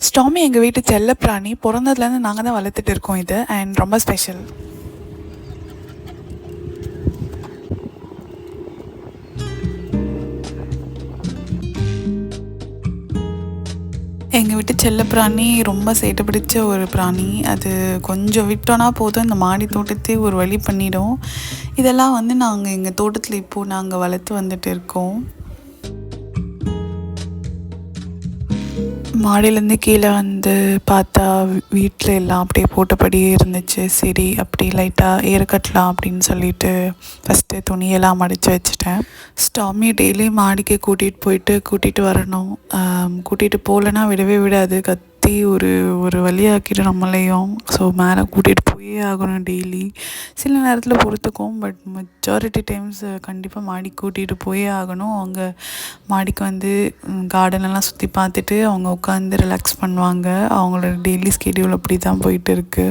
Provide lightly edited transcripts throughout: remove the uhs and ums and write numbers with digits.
Stormy எங்கள் வீட்டு செல்லப்பிராணி. பிறந்ததுலேருந்து நாங்கள் தான் வளர்த்துட்டு இருக்கோம் இது. அண்ட் ரொம்ப ஸ்பெஷல். எங்கள் வீட்டு செல்லப்பிராணி ரொம்ப சேட்டை பிடிச்ச ஒரு பிராணி. அது கொஞ்சம் விட்டோன்னா போதும் இந்த மாடி தோட்டத்தையே ஒரு வழி பண்ணிடும். இதெல்லாம் நாங்கள் எங்கள் தோட்டத்தில் இப்போது நாங்கள் வளர்த்து வந்துட்டு இருக்கோம். மாடியிலேருந்து கீழே பார்த்தா வீட்டில் எல்லாம் அப்படியே போட்டபடியே இருந்துச்சு. சரி அப்படி லைட்டாக ஏறக்கட்டலாம் அப்படின்னு சொல்லிட்டு ஃபஸ்ட்டு துணியெல்லாம் மடித்து வச்சுட்டேன். ஸ்டாமி டெய்லி மாடிக்கு கூட்டிகிட்டு வரணும். கூட்டிகிட்டு போகலன்னா விடவே விடாது. ஒரு ஒரு வழியாக்கிடும் நம்மளையும். ஸோ மேலே கூட்டிகிட்டு போயே ஆகணும் டெய்லி. சில நேரத்தில் பொறுத்துக்கும், பட் மெஜாரிட்டி டைம்ஸ் கண்டிப்பாக மாடிக்கு கூட்டிகிட்டு போயே ஆகணும். அவங்க மாடிக்கு கார்டனெல்லாம் சுற்றி பார்த்துட்டு அவங்க உட்காந்து ரிலாக்ஸ் பண்ணுவாங்க. அவங்களோட டெய்லி ஸ்கெடியூல் அப்படி தான் போயிட்டு இருக்குது.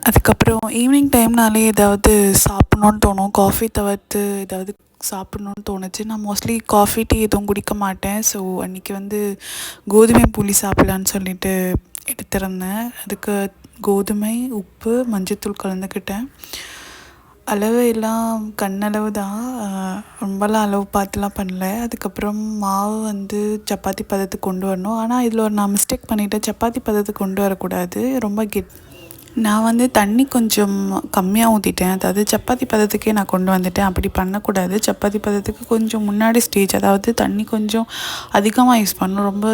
அதுக்கப்புறம் ஈவினிங் டைம்னாலே ஏதாவது சாப்பிட்ணுன்னு தோணும். காஃபி தவிர்த்து ஏதாவது சாப்பிட்ணுன்னு தோணுச்சு. நான் மோஸ்ட்லி காஃபி டீ எதுவும் குடிக்க மாட்டேன். ஸோ அன்றைக்கி கோதுமை புளி சாப்பிட்லான்னு சொல்லிட்டு எடுத்திருந்தேன். அதுக்கு கோதுமை, உப்பு, மஞ்சத்தூள் கலந்துக்கிட்டேன். அளவு எல்லாம் கண்ணளவு தான், ரொம்பலாம் அளவு பார்த்துலாம் பண்ணல. அதுக்கப்புறம் மாவு சப்பாத்தி பதத்துக்கு கொண்டு வரணும். ஆனால் இதில் நான் மிஸ்டேக் பண்ணிவிட்டேன். சப்பாத்தி பதத்துக்கு கொண்டு வரக்கூடாது. ரொம்ப நான் தண்ணி கொஞ்சம் கம்மியாக ஊற்றிட்டேன். அதாவது சப்பாத்தி பதத்துக்கே நான் கொண்டு வந்துட்டேன். அப்படி பண்ணக்கூடாது. சப்பாத்தி பதத்துக்கு கொஞ்சம் முன்னாடி ஸ்டேஜ், அதாவது தண்ணி கொஞ்சம் அதிகமாக யூஸ் பண்ணணும். ரொம்ப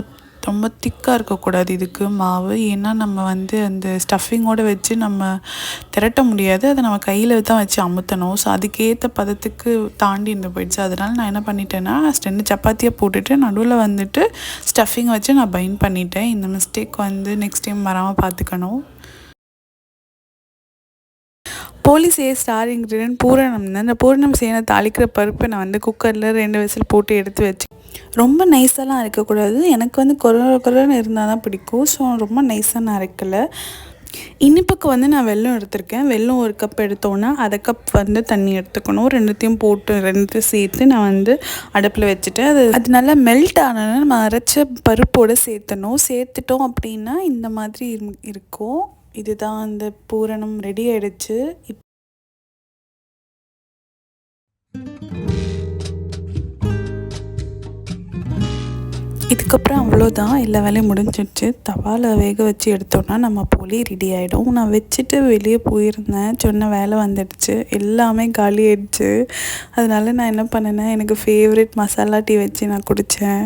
ரொம்ப திக்காக இருக்கக்கூடாது இதுக்கு மாவு. ஏன்னா நம்ம அந்த ஸ்டஃபிங்கோடு வச்சு நம்ம திரட்ட முடியாது. அதை நம்ம கையில் தான் வச்சு அமுத்தணும். ஸோ அதுக்கேற்ற பதத்துக்கு தாண்டி போயிடுச்சு. அதனால் நான் என்ன பண்ணிட்டேன்னா 2 சப்பாத்தியை போட்டுட்டு நடுவில் ஸ்டஃபிங் வச்சு நான் பைண்ட் பண்ணிட்டேன். இந்த மிஸ்டேக் நெக்ஸ்ட் டைம் வராமல் பார்த்துக்கணும். போலீஸ் ஸ்டார் இன்க்ரீடியன்ட் பூரணம் தான். அந்த பூரணம் செய்ய தாளிக்கிற பருப்பை நான் குக்கரில் 2 விசில் போட்டு எடுத்து வச்சு, ரொம்ப நைஸாலாம் அரைக்கக்கூடாது. எனக்கு கொரன்னு இருந்தால் தான் பிடிக்கும். ஸோ ரொம்ப நைஸாக நான் அரைக்கலை. இனிப்புக்கு நான் வெல்லம் எடுத்திருக்கேன். வெல்லம் 1 கப் எடுத்தோன்னா 1/2 கப் தண்ணி எடுத்துக்கணும். ரெண்டுத்தையும் போட்டு 2 சேர்த்து நான் அடுப்பில் வச்சுட்டு அது நல்லா மெல்ட் ஆனோன்னா நம்ம அரைச்ச பருப்போடு சேர்த்துட்டோம் அப்படின்னா இந்த மாதிரி இருக்கும். இதுதான் அந்த பூரணம் ரெடி ஆகிடுச்சு. இதுக்கப்புறம் அவ்வளோதான், எல்லா வேலையும் முடிஞ்சிடுச்சு. தவாவில் வேக வச்சு எடுத்தோன்னா நம்ம போலி ரெடி ஆகிடும். நான் வச்சுட்டு வெளியே போயிருந்தேன். சொன்ன வேலை வந்துடுச்சு, எல்லாமே காலி ஆயிடுச்சு. அதனால நான் என்ன பண்ணேன்னா எனக்கு ஃபேவரட் மசாலா டீ வச்சு நான் குடித்தேன்.